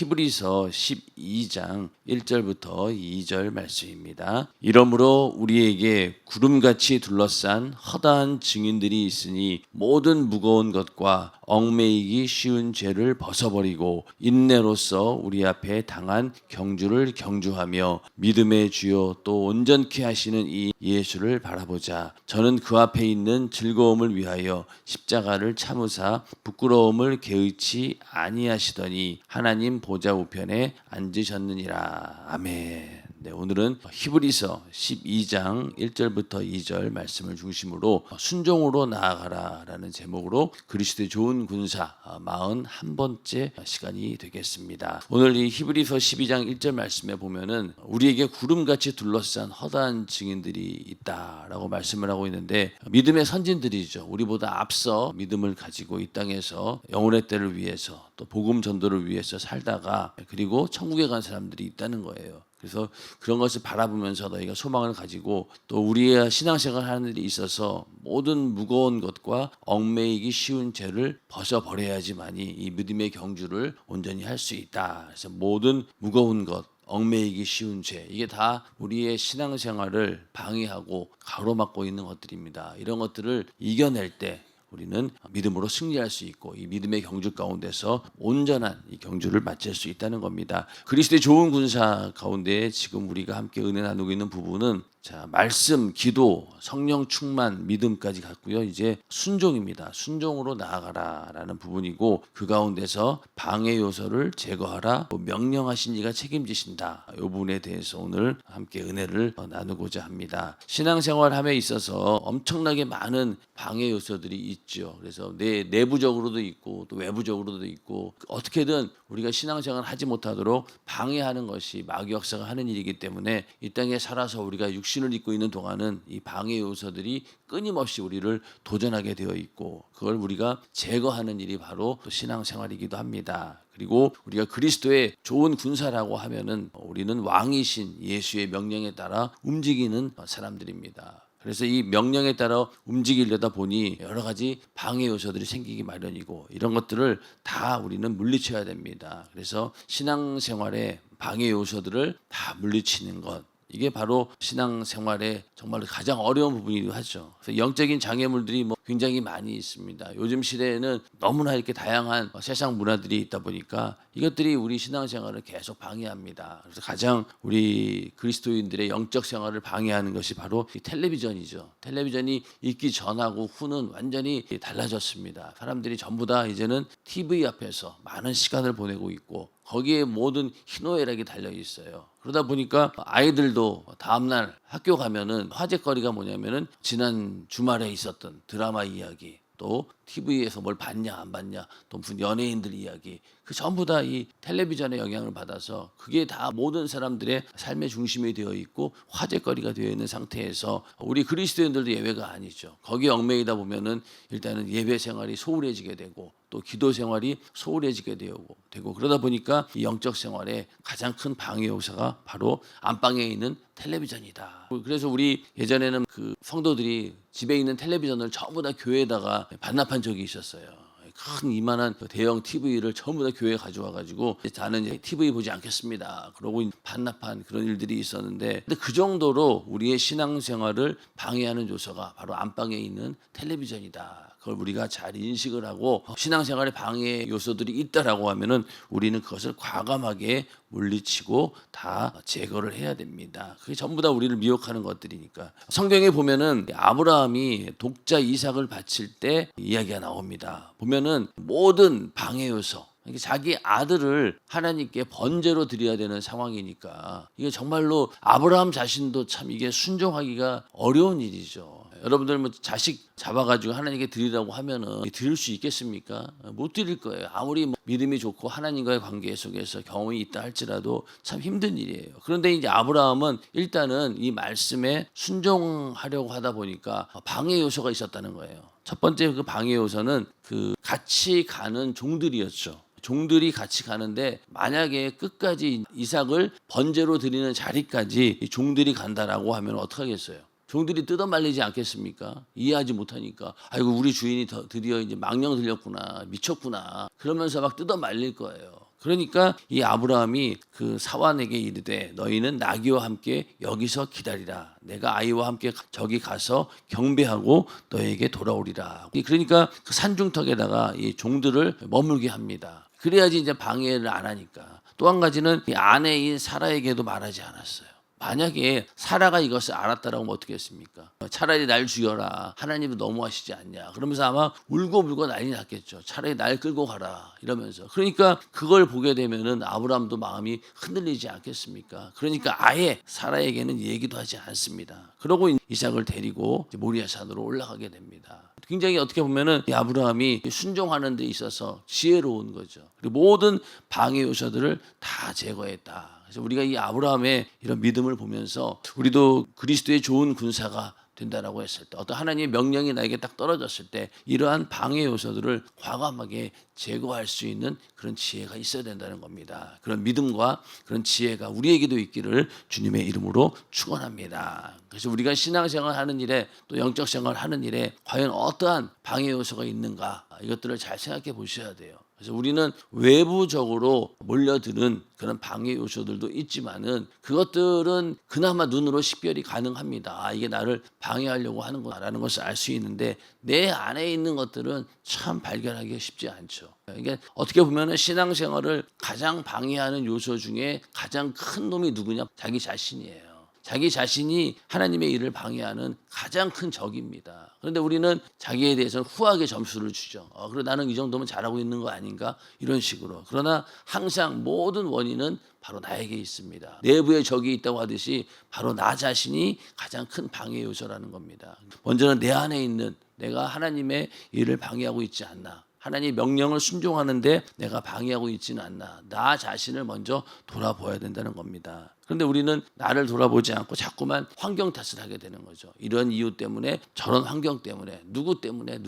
히브리서 12장 1절부터 2절 말씀입니다. 이러므로 우리에게 구름같이 둘러싼 허다한 증인들이 있으니 모든 무거운 것과 얽매이기 쉬운 죄를 벗어버리고 인내로써 우리 앞에 당한 경주를 경주하며 믿음의 주요 또 온전케 하시는 이 예수를 바라보자. 저는 그 앞에 있는 즐거움을 위하여 십자가를 참으사 부끄러움을 개의치 아니하시더니 하나님 보좌 우편에 앉으셨느니라. 아멘. 네, 오늘은 히브리서 12장 1절부터 2절 말씀을 중심으로 순종으로 나아가라라는 제목으로 그리스도의 좋은 군사 41번째 시간이 되겠습니다. 오늘 이 히브리서 12장 1절 말씀에 보면은 우리에게 구름같이 둘러싼 허다한 증인들이 있다라고 말씀을 하고 있는데, 믿음의 선진들이죠. 우리보다 앞서 믿음을 가지고 이 땅에서 영혼의 때를 위해서 또 복음 전도를 위해서 살다가 그리고 천국에 간 사람들이 있다는 거예요. 그래서 그런 것을 바라보면서 너희가 소망을 가지고 또 우리의 신앙생활 하는 일에 있어서 모든 무거운 것과 얽매이기 쉬운 죄를 벗어버려야지만이 이 믿음의 경주를 온전히 할 수 있다. 그래서 모든 무거운 것, 얽매이기 쉬운 죄, 이게 다 우리의 신앙생활을 방해하고 가로막고 있는 것들입니다. 이런 것들을 이겨낼 때 우리는 믿음으로 승리할 수 있고 이 믿음의 경주 가운데서 온전한 이 경주를 마칠 수 있다는 겁니다. 그리스도의 좋은 군사 가운데 지금 우리가 함께 은혜 나누고 있는 부분은 말씀, 기도, 성령 충만, 믿음까지 갔고요. 이제 순종입니다. 순종으로 나아가라라는 부분이고, 그 가운데서 방해 요소를 제거하라, 명령하신 이가 책임지신다. 이 부분에 대해서 오늘 함께 은혜를 나누고자 합니다. 신앙생활함에 있어서 엄청나게 많은 방해 요소들이 있죠. 그래서 내부적으로도 있고 또 외부적으로도 있고, 어떻게든 우리가 신앙생활을 하지 못하도록 방해하는 것이 마귀 역사가 하는 일이기 때문에 이 땅에 살아서 우리가 육신을 입고 있는 동안은 이 방해 요소들이 끊임없이 우리를 도전하게 되어 있고, 그걸 우리가 제거하는 일이 바로 신앙생활이기도 합니다. 그리고 우리가 그리스도의 좋은 군사라고 하면은 우리는 왕이신 예수의 명령에 따라 움직이는 사람들입니다. 그래서 이 명령에 따라 움직이려다 보니 여러 가지 방해 요소들이 생기기 마련이고, 이런 것들을 다 우리는 물리쳐야 됩니다. 그래서 신앙생활의 방해 요소들을 다 물리치는 것, 이게 바로 신앙생활의 정말 가장 어려운 부분이기도 하죠. 그래서 영적인 장애물들이 굉장히 많이 있습니다. 요즘 시대에는 너무나 이렇게 다양한 세상 문화들이 있다 보니까 이것들이 우리 신앙생활을 계속 방해합니다. 그래서 가장 우리 그리스도인들의 영적 생활을 방해하는 것이 바로 이 텔레비전이죠. 텔레비전이 있기 전하고 후는 완전히 달라졌습니다. 사람들이 전부 다 이제는 TV 앞에서 많은 시간을 보내고 있고, 거기에 모든 희노애락이 달려 있어요. 그러다 보니까 아이들도 다음날 학교 가면은 화제거리가 뭐냐면은 지난 주말에 있었던 드라마 이야기, 또 TV에서 뭘 봤냐 안 봤냐, 또 무슨 연예인들 이야기, 그 전부 다 이 텔레비전의 영향을 받아서 그게 다 모든 사람들의 삶의 중심이 되어 있고 화제거리가 되어 있는 상태에서 우리 그리스도인들도 예외가 아니죠. 거기에 얽매이다 보면은 일단은 예배 생활이 소홀해지게 되고 또 기도 생활이 소홀해지게 되고 그러다 보니까 이 영적 생활의 가장 큰 방해 요소가 바로 안방에 있는 텔레비전이다. 그래서 우리 예전에는 그 성도들이 집에 있는 텔레비전을 전부 다 교회에다가 반납한 적이 있었어요. 큰 이만한 대형 TV를 전부 다 교회에 가져와가지고 나는 이제 TV 보지 않겠습니다. 그러고 반납한 그런 일들이 있었는데, 근데 그 정도로 우리의 신앙생활을 방해하는 요소가 바로 안방에 있는 텔레비전이다. 그걸 우리가 잘 인식을 하고 신앙생활에 방해 요소들이 있다라고 하면은 우리는 그것을 과감하게 물리치고 다 제거를 해야 됩니다. 그게 전부 다 우리를 미혹하는 것들이니까. 성경에 보면은 아브라함이 독자 이삭을 바칠 때 이야기가 나옵니다. 보면은 모든 방해 요소, 자기 아들을 하나님께 번제로 드려야 되는 상황이니까 이게 정말로 아브라함 자신도 참 이게 순종하기가 어려운 일이죠. 여러분들 자식 잡아가지고 하나님께 드리라고 하면은 드릴 수 있겠습니까? 못 드릴 거예요. 아무리 믿음이 좋고 하나님과의 관계 속에서 경험이 있다 할지라도 참 힘든 일이에요. 그런데 이제 아브라함은 일단은 이 말씀에 순종하려고 하다 보니까 방해 요소가 있었다는 거예요. 첫 번째 그 방해 요소는 그 같이 가는 종들이었죠. 종들이 같이 가는데 만약에 끝까지 이삭을 번제로 드리는 자리까지 종들이 간다라고 하면 어떡하겠어요? 종들이 뜯어말리지 않겠습니까? 이해하지 못하니까 아이고 우리 주인이 드디어 이제 망령 들렸구나, 미쳤구나 그러면서 막 뜯어말릴 거예요. 그러니까 이 아브라함이 그 사환에게 이르되 너희는 나귀와 함께 여기서 기다리라. 내가 아이와 함께 저기 가서 경배하고 너에게 돌아오리라. 그러니까 그 산중턱에다가 이 종들을 머물게 합니다. 그래야지 이제 방해를 안 하니까. 또 한 가지는 이 아내인 사라에게도 말하지 않았어요. 만약에 사라가 이것을 알았다라고 하면 어떻게 했습니까? 차라리 날 죽여라. 하나님도 너무하시지 않냐. 그러면서 아마 울고 난리 났겠죠. 차라리 날 끌고 가라. 이러면서. 그러니까 그걸 보게 되면은 아브라함도 마음이 흔들리지 않겠습니까? 그러니까 아예 사라에게는 얘기도 하지 않습니다. 그러고 이삭을 데리고 모리아 산으로 올라가게 됩니다. 굉장히 어떻게 보면은 이 아브라함이 순종하는 데 있어서 지혜로운 거죠. 그리고 모든 방해 요소들을 다 제거했다. 그래서 우리가 이 아브라함의 이런 믿음을 보면서 우리도 그리스도의 좋은 군사가 된다라고 했을 때, 어떤 하나님의 명령이 나에게 딱 떨어졌을 때 이러한 방해 요소들을 과감하게 제거할 수 있는 그런 지혜가 있어야 된다는 겁니다. 그런 믿음과 그런 지혜가 우리에게도 있기를 주님의 이름으로 축원합니다. 그래서 우리가 신앙생활 하는 일에 또 영적 생활 하는 일에 과연 어떠한 방해 요소가 있는가, 이것들을 잘 생각해 보셔야 돼요. 그래서 우리는 외부적으로 몰려드는 그런 방해 요소들도 있지만은 그것들은 그나마 눈으로 식별이 가능합니다. 이게 나를 방해하려고 하는 거라는 것을 알 수 있는데 내 안에 있는 것들은 참 발견하기가 쉽지 않죠. 그러니까 어떻게 보면은 신앙생활을 가장 방해하는 요소 중에 가장 큰 놈이 누구냐? 자기 자신이에요. 자기 자신이 하나님의 일을 방해하는 가장 큰 적입니다. 그런데 우리는 자기에 대해서는 후하게 점수를 주죠. 그래 나는 이 정도면 잘하고 있는 거 아닌가? 이런 식으로. 그러나 항상 모든 원인은 바로 나에게 있습니다. 내부에 적이 있다고 하듯이 바로 나 자신이 가장 큰 방해 요소라는 겁니다. 먼저는 내 안에 있는 내가 하나님의 일을 방해하고 있지 않나. 하나님의 명령을 순종하는데 내가 방해하고 있지는 않나. 나 자신을 먼저 돌아보아야 된다는 겁니다. 그런데 우리는 나를 돌아보지 않고 자꾸만 환경 탓을 하게 되는 거죠. 이런 이유 때문에, 저런 환경 때문에, 누구 때문에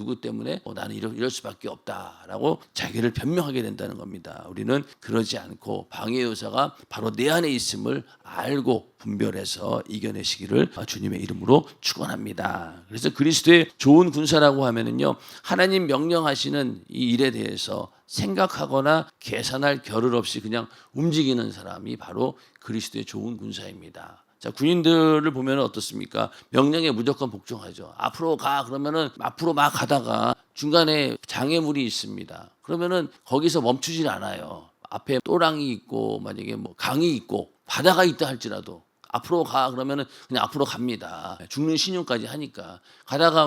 나는 이럴 수밖에 없다라고 자기를 변명하게 된다는 겁니다. 우리는 그러지 않고 방해 요소가 바로 내 안에 있음을 알고 분별해서 이겨내시기를 주님의 이름으로 축원합니다. 그래서 그리스도의 좋은 군사라고 하면은요, 하나님 명령하시는 이 일에 대해서 생각하거나 계산할 겨를 없이 그냥 움직이는 사람이 바로 그리스도의 좋은 군사입니다. 자, 군인들을 보면 어떻습니까? 명령에 무조건 복종하죠. 앞으로 가 그러면은 앞으로 막 가다가 중간에 장애물이 있습니다. 그러면은 거기서 멈추질 않아요. 앞에 또랑이 있고 만약에 뭐 강이 있고 바다가 있다 할지라도 앞으로 가 그러면은 그냥 앞으로 갑니다. 죽는 신용까지 하니까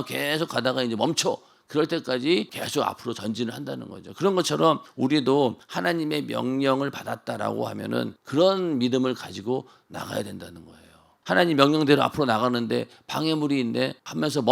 계속 가다가 이제 멈춰. 그럴 때까지 계속 앞으로 전진을 한다는 거죠. 그런 것처럼 우리도 하나님의 명령을 받았다라고 하면은 그런 믿음을 가지고 나가야 된다는 거예요. 하나님 명령대로 앞으로 나가는데 방해물이 있네 하면서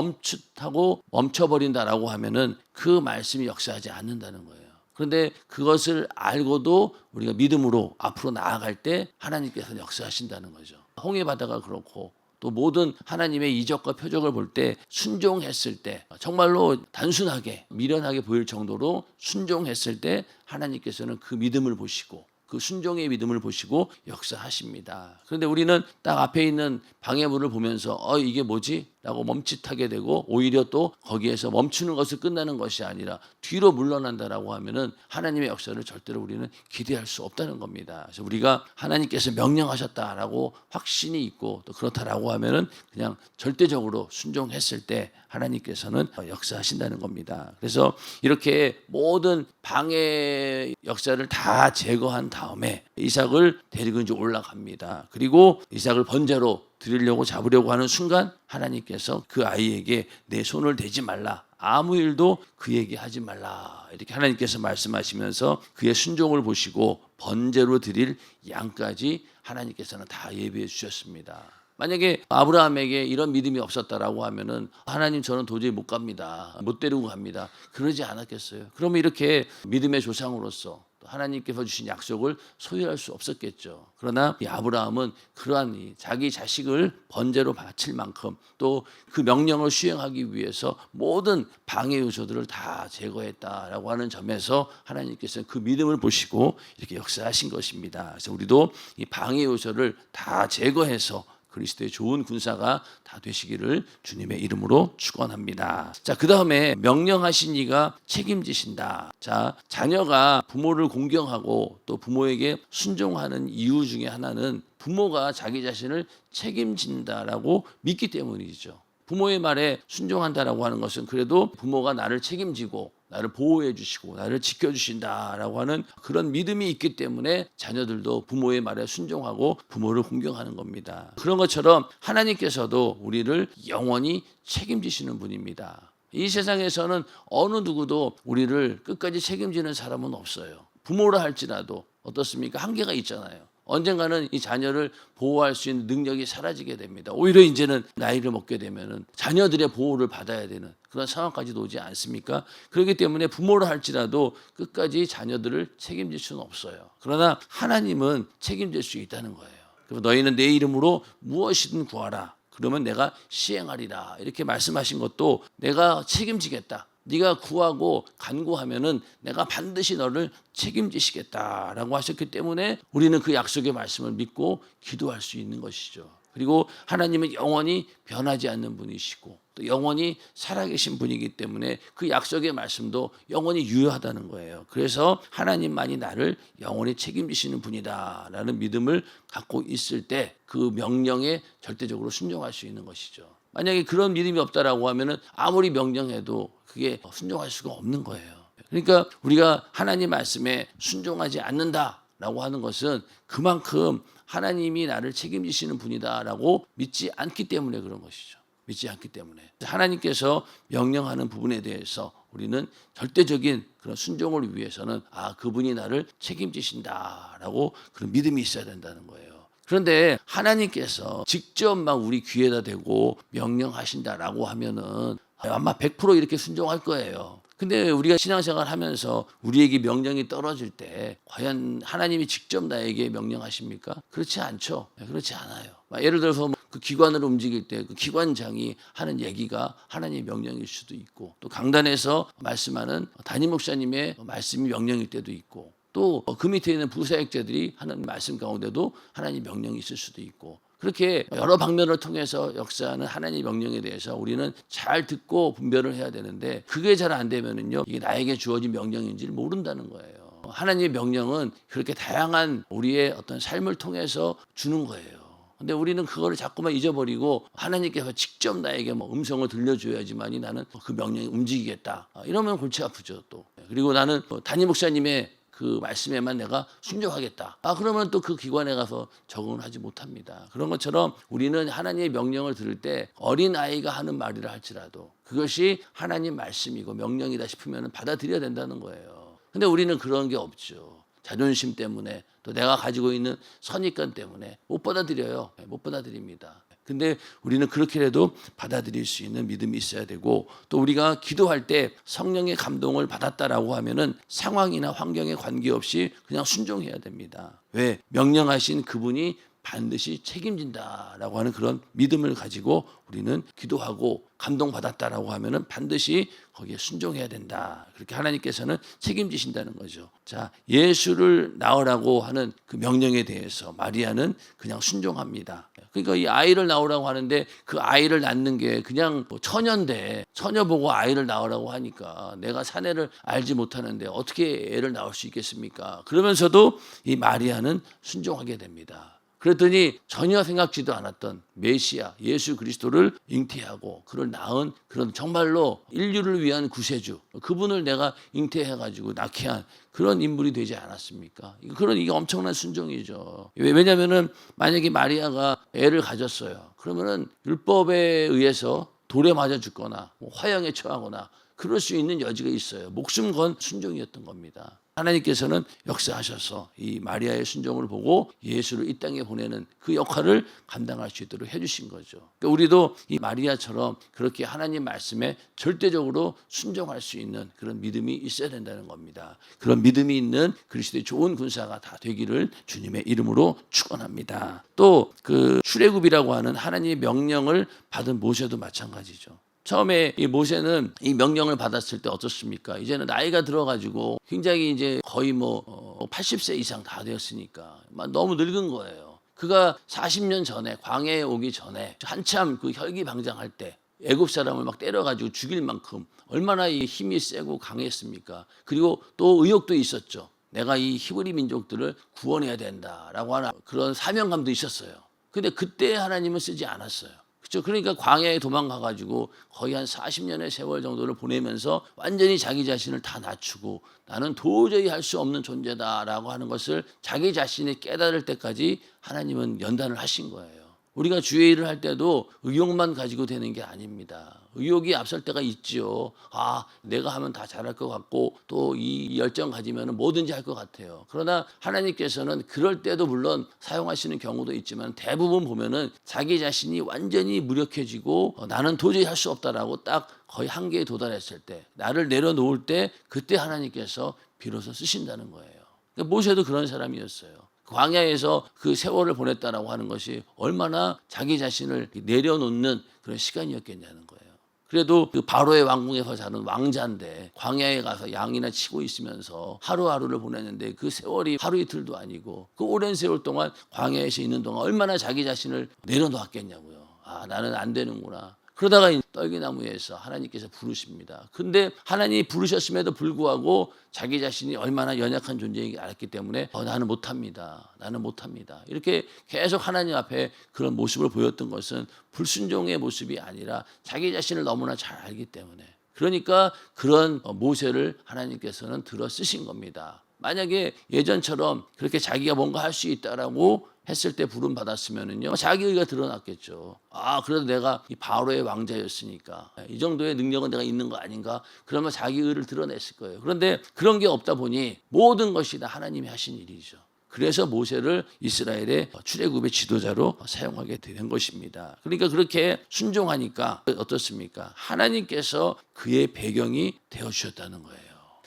멈춰버린다라고 하면은 그 말씀이 역사하지 않는다는 거예요. 그런데 그것을 알고도 우리가 믿음으로 앞으로 나아갈 때 하나님께서 역사하신다는 거죠. 홍해 바다가 그렇고 또 모든 하나님의 이적과 표적을 볼 때 순종했을 때 정말로 단순하게 미련하게 보일 정도로 순종했을 때 하나님께서는 그 믿음을 보시고 그 순종의 믿음을 보시고 역사하십니다. 그런데 우리는 딱 앞에 있는 방해물을 보면서 이게 뭐지? 라고 멈칫하게 되고 오히려 또 거기에서 멈추는 것을 끝나는 것이 아니라 뒤로 물러난다라고 하면은 하나님의 역사를 절대로 우리는 기대할 수 없다는 겁니다. 그래서 우리가 하나님께서 명령하셨다라고 확신이 있고 또 그렇다라고 하면은 그냥 절대적으로 순종했을 때 하나님께서는 역사하신다는 겁니다. 그래서 이렇게 모든 방해 역사를 다 제거한 다음에 이삭을 데리고 이제 올라갑니다. 그리고 이삭을 번제로 드리려고 잡으려고 하는 순간 하나님께서 그 아이에게 내 손을 대지 말라. 아무 일도 그에게 하지 말라. 이렇게 하나님께서 말씀하시면서 그의 순종을 보시고 번제로 드릴 양까지 하나님께서는 다 예비해 주셨습니다. 만약에 아브라함에게 이런 믿음이 없었다라고 하면은 하나님 저는 도저히 못 갑니다. 못 데리고 갑니다. 그러지 않았겠어요? 그러면 이렇게 믿음의 조상으로서 하나님께서 주신 약속을 소유할 수 없었겠죠. 그러나 이 아브라함은 그러한 자기 자식을 번제로 바칠 만큼 또 그 명령을 수행하기 위해서 모든 방해 요소들을 다 제거했다라고 하는 점에서 하나님께서 그 믿음을 보시고 이렇게 역사하신 것입니다. 그래서 우리도 이 방해 요소를 다 제거해서 그리스도의 좋은 군사가 다 되시기를 주님의 이름으로 축원합니다. 자, 그다음에 명령하신 이가 책임지신다. 자, 자녀가 부모를 공경하고 또 부모에게 순종하는 이유 중에 하나는 부모가 자기 자신을 책임진다라고 믿기 때문이죠. 부모의 말에 순종한다라고 하는 것은 그래도 부모가 나를 책임지고 나를 보호해 주시고 나를 지켜주신다라고 하는 그런 믿음이 있기 때문에 자녀들도 부모의 말에 순종하고 부모를 공경하는 겁니다. 그런 것처럼 하나님께서도 우리를 영원히 책임지시는 분입니다. 이 세상에서는 어느 누구도 우리를 끝까지 책임지는 사람은 없어요. 부모라 할지라도 어떻습니까? 한계가 있잖아요. 언젠가는 이 자녀를 보호할 수 있는 능력이 사라지게 됩니다. 오히려 이제는 나이를 먹게 되면은 자녀들의 보호를 받아야 되는 그런 상황까지도 오지 않습니까? 그렇기 때문에 부모를 할지라도 끝까지 자녀들을 책임질 수는 없어요. 그러나 하나님은 책임질 수 있다는 거예요. 그래서 너희는 내 이름으로 무엇이든 구하라. 그러면 내가 시행하리라. 이렇게 말씀하신 것도 내가 책임지겠다. 네가 구하고 간구하면은 내가 반드시 너를 책임지시겠다라고 하셨기 때문에 우리는 그 약속의 말씀을 믿고 기도할 수 있는 것이죠. 그리고 하나님은 영원히 변하지 않는 분이시고 또 영원히 살아계신 분이기 때문에 그 약속의 말씀도 영원히 유효하다는 거예요. 그래서 하나님만이 나를 영원히 책임지시는 분이다라는 믿음을 갖고 있을 때 그 명령에 절대적으로 순종할 수 있는 것이죠. 만약에 그런 믿음이 없다라고 하면은 아무리 명령해도 그게 순종할 수가 없는 거예요. 그러니까 우리가 하나님 말씀에 순종하지 않는다라고 하는 것은 그만큼 하나님이 나를 책임지시는 분이다라고 믿지 않기 때문에 그런 것이죠. 믿지 않기 때문에. 하나님께서 명령하는 부분에 대해서 우리는 절대적인 그런 순종을 위해서는 그분이 나를 책임지신다라고 그런 믿음이 있어야 된다는 거예요. 그런데 하나님께서 직접 막 우리 귀에다 대고 명령하신다라고 하면은 아마 100% 이렇게 순종할 거예요. 근데 우리가 신앙생활 하면서 우리에게 명령이 떨어질 때 과연 하나님이 직접 나에게 명령하십니까? 그렇지 않죠. 그렇지 않아요. 예를 들어서 그 기관을 움직일 때 그 기관장이 하는 얘기가 하나님의 명령일 수도 있고 또 강단에서 말씀하는 담임 목사님의 말씀이 명령일 때도 있고 또 그 밑에 있는 부사역자들이 하는 말씀 가운데도 하나님의 명령이 있을 수도 있고 그렇게 여러 방면을 통해서 역사하는 하나님의 명령에 대해서 우리는 잘 듣고 분별을 해야 되는데 그게 잘 안 되면은요 이게 나에게 주어진 명령인지를 모른다는 거예요. 하나님의 명령은 그렇게 다양한 우리의 어떤 삶을 통해서 주는 거예요. 근데 우리는 그거를 자꾸만 잊어버리고 하나님께서 직접 나에게 음성을 들려줘야지만이 나는 그 명령이 움직이겠다. 이러면 골치 아프죠 또. 그리고 나는 담임 목사님의 그 말씀에만 내가 순종하겠다. 그러면 또 그 기관에 가서 적응을 하지 못합니다. 그런 것처럼 우리는 하나님의 명령을 들을 때 어린 아이가 하는 말이라 할지라도 그것이 하나님 말씀이고 명령이다 싶으면 받아들여야 된다는 거예요. 근데 우리는 그런 게 없죠. 자존심 때문에 또 내가 가지고 있는 선입관 때문에 못 받아들여요. 못 받아들입니다. 근데 우리는 그렇게라도 받아들일 수 있는 믿음이 있어야 되고 또 우리가 기도할 때 성령의 감동을 받았다라고 하면은 상황이나 환경에 관계없이 그냥 순종해야 됩니다. 왜? 명령하신 그분이 반드시 책임진다라고 하는 그런 믿음을 가지고 우리는 기도하고 감동받았다라고 하면은 반드시 거기에 순종해야 된다. 그렇게 하나님께서는 책임지신다는 거죠. 자, 예수를 낳으라고 하는 그 명령에 대해서 마리아는 그냥 순종합니다. 그러니까 이 아이를 낳으라고 하는데 그 아이를 낳는 게 그냥 처녀인데 처녀 보고 아이를 낳으라고 하니까 내가 사내를 알지 못하는데 어떻게 애를 낳을 수 있겠습니까? 그러면서도 이 마리아는 순종하게 됩니다. 그랬더니 전혀 생각지도 않았던 메시아 예수 그리스도를 잉태하고 그를 낳은 그런 정말로 인류를 위한 구세주 그분을 내가 잉태해가지고 낳게 한 그런 인물이 되지 않았습니까? 이게 엄청난 순종이죠. 왜냐하면은 만약에 마리아가 애를 가졌어요. 그러면은 율법에 의해서 돌에 맞아 죽거나 화형에 처하거나 그럴 수 있는 여지가 있어요. 목숨 건 순종이었던 겁니다. 하나님께서는 역사하셔서 이 마리아의 순종을 보고 예수를 이 땅에 보내는 그 역할을 감당할 수 있도록 해주신 거죠. 그러니까 우리도 이 마리아처럼 그렇게 하나님 말씀에 절대적으로 순종할 수 있는 그런 믿음이 있어야 된다는 겁니다. 그런 믿음이 있는 그리스도의 좋은 군사가 다 되기를 주님의 이름으로 축원합니다. 또 그 출애굽이라고 하는 하나님의 명령을 받은 모세도 마찬가지죠. 처음에 이 모세는 이 명령을 받았을 때 어떻습니까? 이제는 나이가 들어가지고 굉장히 이제 거의 80세 이상 다 되었으니까 너무 늙은 거예요. 그가 40년 전에 광야에 오기 전에 한참 그 혈기방장할 때 애굽 사람을 막 때려가지고 죽일 만큼 얼마나 이 힘이 세고 강했습니까? 그리고 또 의욕도 있었죠. 내가 이 히브리 민족들을 구원해야 된다라고 하는 그런 사명감도 있었어요. 근데 그때 하나님은 쓰지 않았어요. 그렇죠? 그러니까 광야에 도망가가지고 거의 한 40년의 세월 정도를 보내면서 완전히 자기 자신을 다 낮추고 나는 도저히 할 수 없는 존재다라고 하는 것을 자기 자신이 깨달을 때까지 하나님은 연단을 하신 거예요. 우리가 주의 일을 할 때도 의욕만 가지고 되는 게 아닙니다. 의욕이 앞설 때가 있지요. 내가 하면 다 잘할 것 같고 또 이 열정 가지면 뭐든지 할 것 같아요. 그러나 하나님께서는 그럴 때도 물론 사용하시는 경우도 있지만 대부분 보면은 자기 자신이 완전히 무력해지고 나는 도저히 할 수 없다라고 딱 거의 한계에 도달했을 때, 나를 내려놓을 때 그때 하나님께서 비로소 쓰신다는 거예요. 그러니까 모세도 그런 사람이었어요. 광야에서 그 세월을 보냈다라고 하는 것이 얼마나 자기 자신을 내려놓는 그런 시간이었겠냐는 거예요. 그래도 그 바로의 왕궁에서 자는 왕자인데 광야에 가서 양이나 치고 있으면서 하루하루를 보냈는데 그 세월이 하루 이틀도 아니고 그 오랜 세월 동안 광야에서 있는 동안 얼마나 자기 자신을 내려놓았겠냐고요. 나는 안 되는구나. 그러다가 떨기나무에서 하나님께서 부르십니다. 근데 하나님이 부르셨음에도 불구하고 자기 자신이 얼마나 연약한 존재인지 알았기 때문에 나는 못합니다. 나는 못합니다. 이렇게 계속 하나님 앞에 그런 모습을 보였던 것은 불순종의 모습이 아니라 자기 자신을 너무나 잘 알기 때문에, 그러니까 그런 모세를 하나님께서는 들어 쓰신 겁니다. 만약에 예전처럼 그렇게 자기가 뭔가 할 수 있다라고 했을 때 부름 받았으면은요, 자기 의가 드러났겠죠. 그래도 내가 이 바로의 왕자였으니까 이 정도의 능력은 내가 있는 거 아닌가? 그러면 자기 의를 드러냈을 거예요. 그런데 그런 게 없다 보니 모든 것이 다 하나님이 하신 일이죠. 그래서 모세를 이스라엘의 출애굽의 지도자로 사용하게 된 것입니다. 그러니까 그렇게 순종하니까 어떻습니까? 하나님께서 그의 배경이 되어주셨다는 거예요.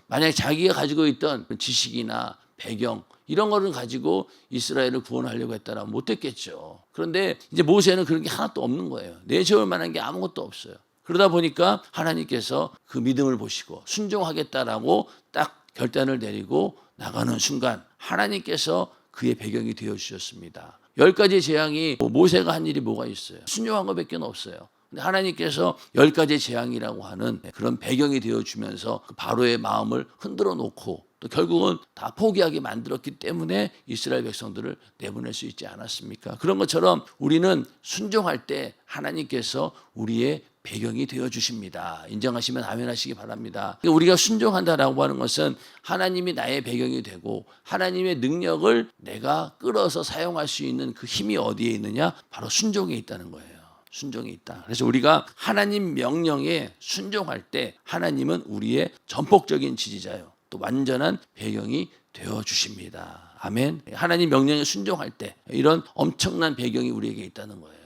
만약 자기가 가지고 있던 지식이나 배경 이런 거를 가지고 이스라엘을 구원하려고 했다라면 못했겠죠. 그런데 이제 모세는 그런 게 하나도 없는 거예요. 내세울 만한 게 아무것도 없어요. 그러다 보니까 하나님께서 그 믿음을 보시고 순종하겠다라고 딱 결단을 내리고 나가는 순간 하나님께서 그의 배경이 되어주셨습니다. 10가지 재앙이 모세가 한 일이 뭐가 있어요? 순종한 것밖에 없어요. 근데 하나님께서 10가지 재앙이라고 하는 그런 배경이 되어주면서 그 바로의 마음을 흔들어 놓고 또 결국은 다 포기하게 만들었기 때문에 이스라엘 백성들을 내보낼 수 있지 않았습니까? 그런 것처럼 우리는 순종할 때 하나님께서 우리의 배경이 되어주십니다. 인정하시면 아멘 하시기 바랍니다. 우리가 순종한다라고 하는 것은 하나님이 나의 배경이 되고 하나님의 능력을 내가 끌어서 사용할 수 있는 그 힘이 어디에 있느냐? 바로 순종에 있다는 거예요. 순종이 있다. 그래서 우리가 하나님 명령에 순종할 때 하나님은 우리의 전폭적인 지지자요, 또 완전한 배경이 되어주십니다. 아멘. 하나님 명령에 순종할 때 이런 엄청난 배경이 우리에게 있다는 거예요.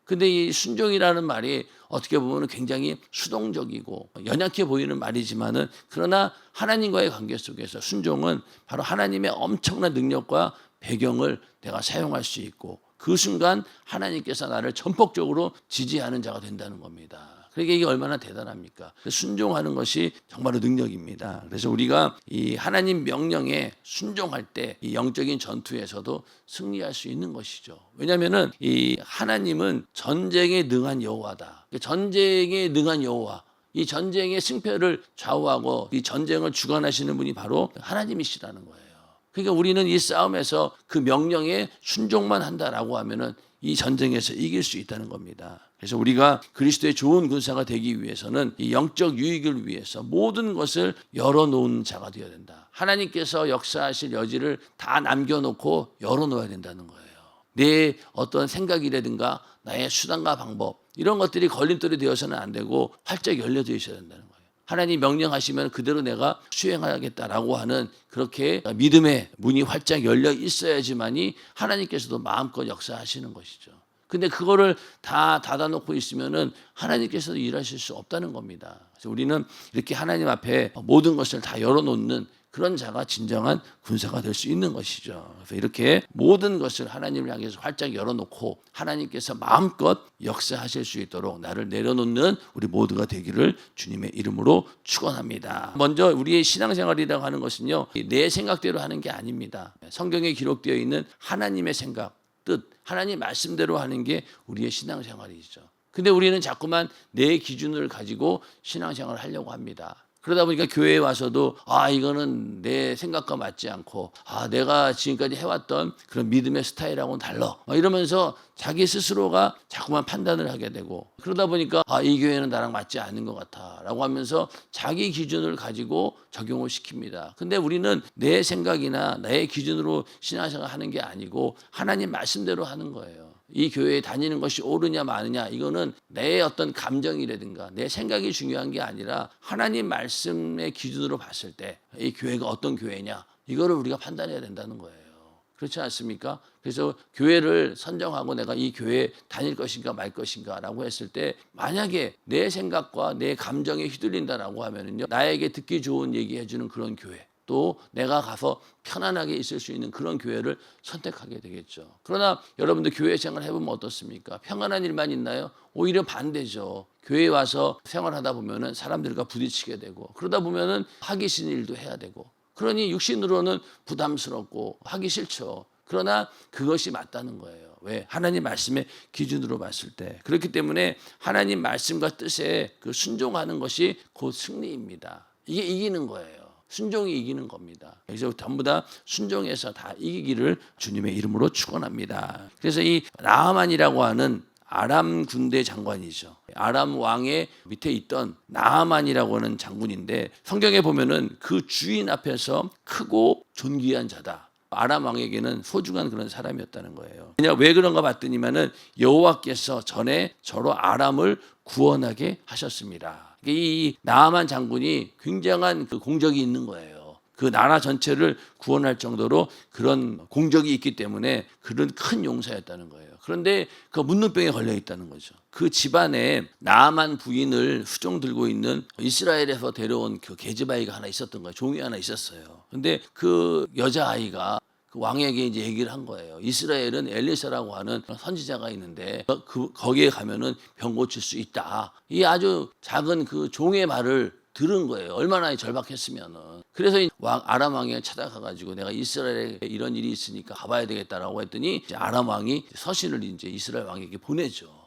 근데 이 순종이라는 말이 어떻게 보면 굉장히 수동적이고 연약해 보이는 말이지만은, 그러나 하나님과의 관계 속에서 순종은 바로 하나님의 엄청난 능력과 배경을 내가 사용할 수 있고 그 순간 하나님께서 나를 전폭적으로 지지하는 자가 된다는 겁니다. 그러니까 이게 얼마나 대단합니까? 순종하는 것이 정말로 능력입니다. 그래서 우리가 이 하나님 명령에 순종할 때 이 영적인 전투에서도 승리할 수 있는 것이죠. 왜냐하면은 이 하나님은 전쟁에 능한 여호와다. 전쟁에 능한 여호와, 이 전쟁의 승패를 좌우하고 이 전쟁을 주관하시는 분이 바로 하나님이시라는 거예요. 그러니까 우리는 이 싸움에서 그 명령에 순종만 한다라고 하면은 이 전쟁에서 이길 수 있다는 겁니다. 그래서 우리가 그리스도의 좋은 군사가 되기 위해서는 이 영적 유익을 위해서 모든 것을 열어놓은 자가 되어야 된다. 하나님께서 역사하실 여지를 다 남겨놓고 열어놓아야 된다는 거예요. 내 어떤 생각이라든가 나의 수단과 방법 이런 것들이 걸림돌이 되어서는 안 되고 활짝 열려져 있어야 된다는 거예요. 하나님 명령하시면 그대로 내가 수행하겠다라고 하는 그렇게 믿음의 문이 활짝 열려 있어야지만이 하나님께서도 마음껏 역사하시는 것이죠. 근데 그거를 다 닫아놓고 있으면은 하나님께서도 일하실 수 없다는 겁니다. 그래서 우리는 이렇게 하나님 앞에 모든 것을 다 열어놓는 그런 자가 진정한 군사가 될 수 있는 것이죠. 그래서 이렇게 모든 것을 하나님을 향해서 활짝 열어놓고 하나님께서 마음껏 역사하실 수 있도록 나를 내려놓는 우리 모두가 되기를 주님의 이름으로 축원합니다. 먼저 우리의 신앙생활이라고 하는 것은요, 내 생각대로 하는 게 아닙니다. 성경에 기록되어 있는 하나님의 생각, 뜻, 하나님 말씀대로 하는 게 우리의 신앙생활이죠. 근데 우리는 자꾸만 내 기준을 가지고 신앙생활을 하려고 합니다. 그러다 보니까 교회에 와서도 이거는 내 생각과 맞지 않고 내가 지금까지 해왔던 그런 믿음의 스타일하고는 달라 이러면서 자기 스스로가 자꾸만 판단을 하게 되고, 그러다 보니까 이 교회는 나랑 맞지 않는 것 같아 라고 하면서 자기 기준을 가지고 적용을 시킵니다. 근데 우리는 내 생각이나 내 기준으로 신앙생활 하는 게 아니고 하나님 말씀대로 하는 거예요. 이 교회에 다니는 것이 옳으냐 마느냐, 이거는 내 어떤 감정이라든가 내 생각이 중요한 게 아니라 하나님 말씀의 기준으로 봤을 때 이 교회가 어떤 교회냐, 이거를 우리가 판단해야 된다는 거예요. 그렇지 않습니까? 그래서 교회를 선정하고 내가 이 교회에 다닐 것인가 말 것인가 라고 했을 때, 만약에 내 생각과 내 감정에 휘둘린다라고 하면은요, 나에게 듣기 좋은 얘기해 주는 그런 교회, 또 내가 가서 편안하게 있을 수 있는 그런 교회를 선택하게 되겠죠. 그러나 여러분들 교회 생활 해보면 어떻습니까? 평안한 일만 있나요? 오히려 반대죠. 교회에 와서 생활하다 보면은 사람들과 부딪히게 되고, 그러다 보면은 하기 싫은 일도 해야 되고, 그러니 육신으로는 부담스럽고 하기 싫죠. 그러나 그것이 맞다는 거예요. 왜? 하나님 말씀의 기준으로 봤을 때. 그렇기 때문에 하나님 말씀과 뜻에 그 순종하는 것이 곧 승리입니다. 이게 이기는 거예요. 순종이 이기는 겁니다. 그래서 전부 다 순종해서 다 이기기를 주님의 이름으로 축원합니다. 그래서 이 나아만이라고 하는 아람 군대 장관이죠. 아람 왕의 밑에 있던 나아만이라고 하는 장군인데, 성경에 보면은 그 주인 앞에서 크고 존귀한 자다. 아람 왕에게는 소중한 그런 사람이었다는 거예요. 그냥 왜 그런가 봤더니만은 여호와께서 전에 저로 아람을 구원하게 하셨습니다. 이 나아만 장군이 굉장한 그 공적이 있는 거예요. 그 나라 전체를 구원할 정도로 그런 공적이 있기 때문에 그런 큰 용사였다는 거예요. 그런데 그 문둥병에 걸려 있다는 거죠. 그 집안에 나아만 부인을 수종 들고 있는 이스라엘에서 데려온 그 계집아이가 하나 있었던 거예요. 종이 하나 있었어요. 근데 그 여자아이가 그 왕에게 이제 얘기를 한 거예요. 이스라엘은 엘리사라고 하는 선지자가 있는데 거기에 가면은 병 고칠 수 있다. 이 아주 작은 그 종의 말을 들은 거예요. 얼마나 절박했으면은. 그래서 아람 왕이 찾아가가지고 내가 이스라엘에 이런 일이 있으니까 가봐야 되겠다라고 했더니 이제 아람 왕이 서신을 이제 이스라엘 왕에게 보내죠.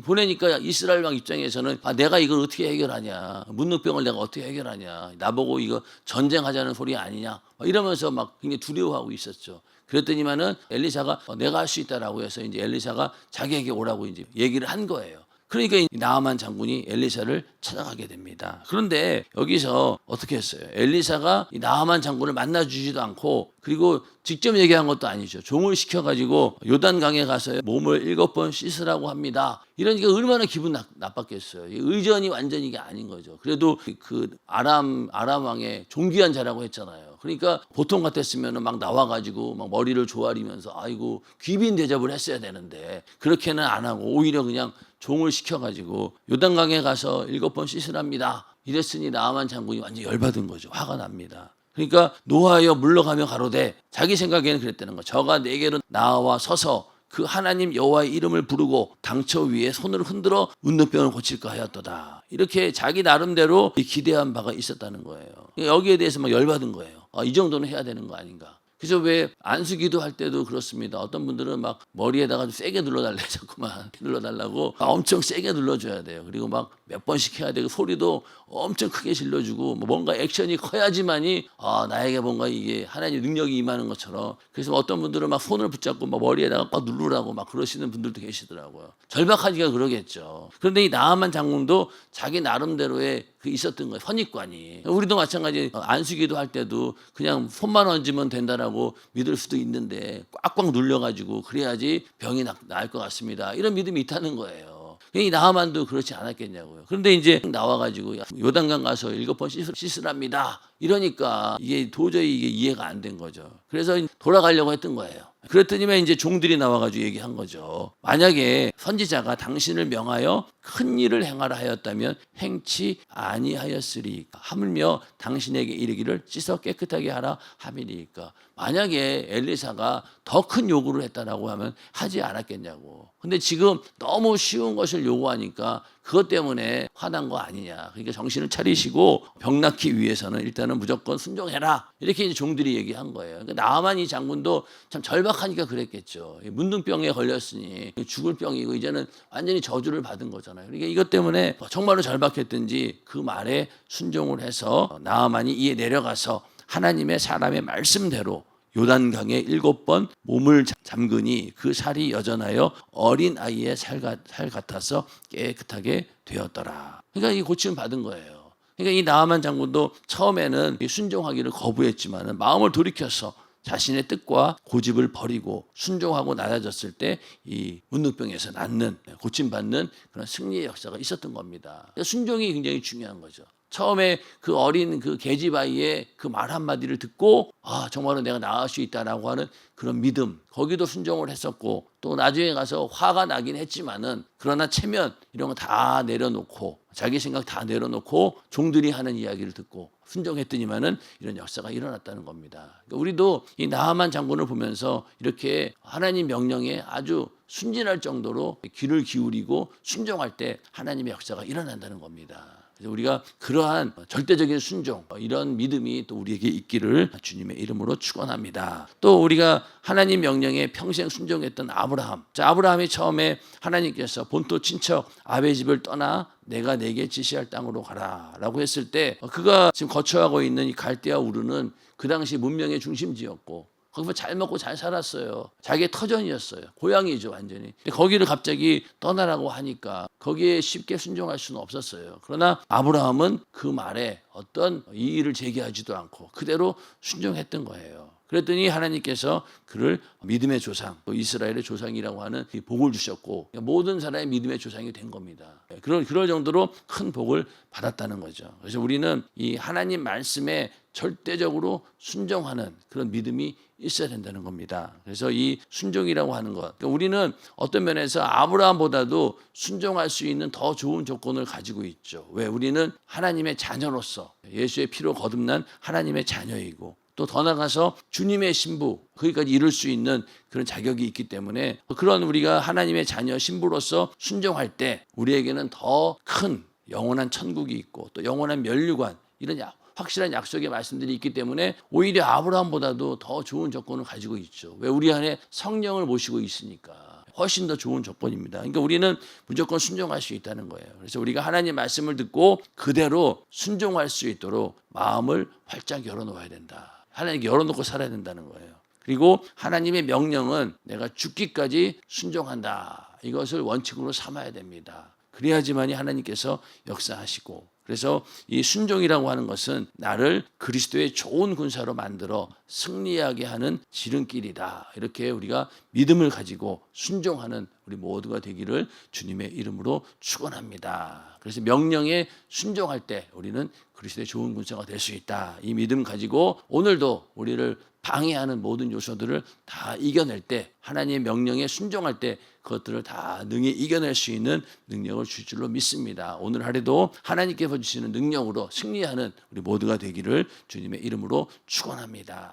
보내니까 이스라엘 왕 입장에서는 내가 이걸 어떻게 해결하냐, 문둥병을 내가 어떻게 해결하냐, 나보고 이거 전쟁하자는 소리 아니냐 이러면서 막 굉장히 두려워하고 있었죠. 그랬더니만은 엘리사가 내가 할 수 있다라고 해서 이제 엘리사가 자기에게 오라고 이제 얘기를 한 거예요. 그러니까 이 나아만 장군이 엘리사를 찾아가게 됩니다. 그런데 여기서 어떻게 했어요? 엘리사가 이 나아만 장군을 만나주지도 않고, 그리고 직접 얘기한 것도 아니죠. 종을 시켜가지고 요단강에 가서 몸을 7번 씻으라고 합니다. 이러니까 얼마나 기분 나빴겠어요. 의전이 완전히 이게 아닌 거죠. 그래도 그 아람 왕의 존귀한 자라고 했잖아요. 그러니까 보통 같았으면 막 나와가지고 막 머리를 조아리면서 아이고 귀빈 대접을 했어야 되는데 그렇게는 안 하고 오히려 그냥 종을 시켜가지고 요단강에 가서 7번 씻으랍니다. 이랬으니 나아만 장군이 완전히 열받은 거죠. 화가 납니다. 그러니까 노하여 물러가며 가로되, 자기 생각에는 그랬다는 거. 저가 내게로 나와 서서 그 하나님 여호와의 이름을 부르고 당처 위에 손을 흔들어 문둥병을 고칠까 하였도다. 이렇게 자기 나름대로 기대한 바가 있었다는 거예요. 여기에 대해서 막 열받은 거예요. 이 정도는 해야 되는 거 아닌가. 그래서 왜 안수기도 할 때도 그렇습니다. 어떤 분들은 막 머리에다가 세게 눌러달래, 자꾸만 눌러달라고 엄청 세게 눌러줘야 돼요. 그리고 막 몇 번씩 해야 되고 소리도 엄청 크게 질러주고 뭔가 액션이 커야지만이 나에게 뭔가 이게 하나님의 능력이 임하는 것처럼. 그래서 어떤 분들은 막 손을 붙잡고 막 머리에다가 막 누르라고 막 그러시는 분들도 계시더라고요. 절박하니까 그러겠죠. 그런데 이 나아만 장군도 자기 나름대로의 그 있었던 거예요. 선입관이. 우리도 마찬가지 안수기도 할 때도 그냥 손만 얹으면 된다라고 믿을 수도 있는데 꽉꽉 눌려가지고 그래야지 병이 나을 것 같습니다. 이런 믿음이 있다는 거예요. 이 나아만도 그렇지 않았겠냐고요. 그런데 이제 나와가지고 요단강 가서 7번 씻으랍니다. 이러니까 이게 도저히 이게 이해가 안 된 거죠. 그래서 돌아가려고 했던 거예요. 그랬더니만 이제 종들이 나와가지고 얘기한 거죠. 만약에 선지자가 당신을 명하여 큰 일을 행하라 하였다면 행치 아니하였으리까. 하물며 당신에게 이르기를 씻어 깨끗하게 하라 함이니까. 만약에 엘리사가 더 큰 요구를 했다라고 하면 하지 않았겠냐고. 근데 지금 너무 쉬운 것을 요구하니까 그것 때문에 화난 거 아니냐. 그러니까 정신을 차리시고 병 낫기 위해서는 일단은 무조건 순종해라. 이렇게 이제 종들이 얘기한 거예요. 그러니까 나아만 이 장군도 참 절박하니까 그랬겠죠. 문둥병에 걸렸으니 죽을 병이고 이제는 완전히 저주를 받은 거잖아요. 그러니까 이것 때문에 정말로 절박했든지 그 말에 순종을 해서 나아만이 이에 내려가서 하나님의 사람의 말씀대로 요단강에 7번 몸을 잠그니 그 살이 여전하여 어린 아이의 살 같아서 깨끗하게 되었더라. 그러니까 이 고침을 받은 거예요. 그러니까 이 나아만 장군도 처음에는 순종하기를 거부했지만 마음을 돌이켜서 자신의 뜻과 고집을 버리고 순종하고 낮아졌을 때 이 문둥병에서 낫는 고침받는 그런 승리의 역사가 있었던 겁니다. 그러니까 순종이 굉장히 중요한 거죠. 처음에 그 어린 그 계집아이의 그 말 한마디를 듣고 정말로 내가 나을 수 있다라고 하는 그런 믿음, 거기도 순종을 했었고 또 나중에 가서 화가 나긴 했지만은 그러나 체면 이런 거 다 내려놓고 자기 생각 다 내려놓고 종들이 하는 이야기를 듣고 순종했더니만은 이런 역사가 일어났다는 겁니다. 그러니까 우리도 이 나아만 장군을 보면서 이렇게 하나님 명령에 아주 순진할 정도로 귀를 기울이고 순종할 때 하나님의 역사가 일어난다는 겁니다. 그래서 우리가 그러한 절대적인 순종, 이런 믿음이 또 우리에게 있기를 주님의 이름으로 축원합니다. 또 우리가 하나님 명령에 평생 순종했던 아브라함. 아브라함이 처음에 하나님께서 본토 친척 아베 집을 떠나 내가 내게 지시할 땅으로 가라라고 했을 때 그가 지금 거처하고 있는 이 갈대아 우르는 그 당시 문명의 중심지였고 거기서 잘 먹고 잘 살았어요. 자기의 터전이었어요. 고향이죠, 완전히. 거기를 갑자기 떠나라고 하니까 거기에 쉽게 순종할 수는 없었어요. 그러나 아브라함은 그 말에 어떤 이의를 제기하지도 않고 그대로 순종했던 거예요. 그랬더니 하나님께서 그를 믿음의 조상, 또 이스라엘의 조상이라고 하는 이 복을 주셨고 모든 사람의 믿음의 조상이 된 겁니다. 그럴 정도로 큰 복을 받았다는 거죠. 그래서 우리는 이 하나님 말씀에 절대적으로 순종하는 그런 믿음이 있어야 된다는 겁니다. 그래서 이 순종이라고 하는 것, 그러니까 우리는 어떤 면에서 아브라함보다도 순종할 수 있는 더 좋은 조건을 가지고 있죠. 왜? 우리는 하나님의 자녀로서 예수의 피로 거듭난 하나님의 자녀이고 또 더 나가서 주님의 신부, 거기까지 이룰 수 있는 그런 자격이 있기 때문에 그런 우리가 하나님의 자녀 신부로서 순종할 때 우리에게는 더 큰 영원한 천국이 있고 또 영원한 면류관, 이런 확실한 약속의 말씀들이 있기 때문에 오히려 아브라함보다도 더 좋은 조건을 가지고 있죠. 왜? 우리 안에 성령을 모시고 있으니까 훨씬 더 좋은 조건입니다. 그러니까 우리는 무조건 순종할 수 있다는 거예요. 그래서 우리가 하나님 말씀을 듣고 그대로 순종할 수 있도록 마음을 활짝 열어놓아야 된다. 하나님께 열어놓고 살아야 된다는 거예요. 그리고 하나님의 명령은 내가 죽기까지 순종한다. 이것을 원칙으로 삼아야 됩니다. 그래야지만이 하나님께서 역사하시고, 그래서 이 순종이라고 하는 것은 나를 그리스도의 좋은 군사로 만들어 승리하게 하는 지름길이다. 이렇게 우리가 믿음을 가지고 순종하는 우리 모두가 되기를 주님의 이름으로 축원합니다. 그래서 명령에 순종할 때 우리는 그리스도의 좋은 군사가 될 수 있다. 이 믿음 가지고 오늘도 우리를 방해하는 모든 요소들을 다 이겨낼 때, 하나님의 명령에 순종할 때 그것들을 다 능히 이겨낼 수 있는 능력을 줄 줄로 믿습니다. 오늘 하루도 하나님께서 주시는 능력으로 승리하는 우리 모두가 되기를 주님의 이름으로 축원합니다.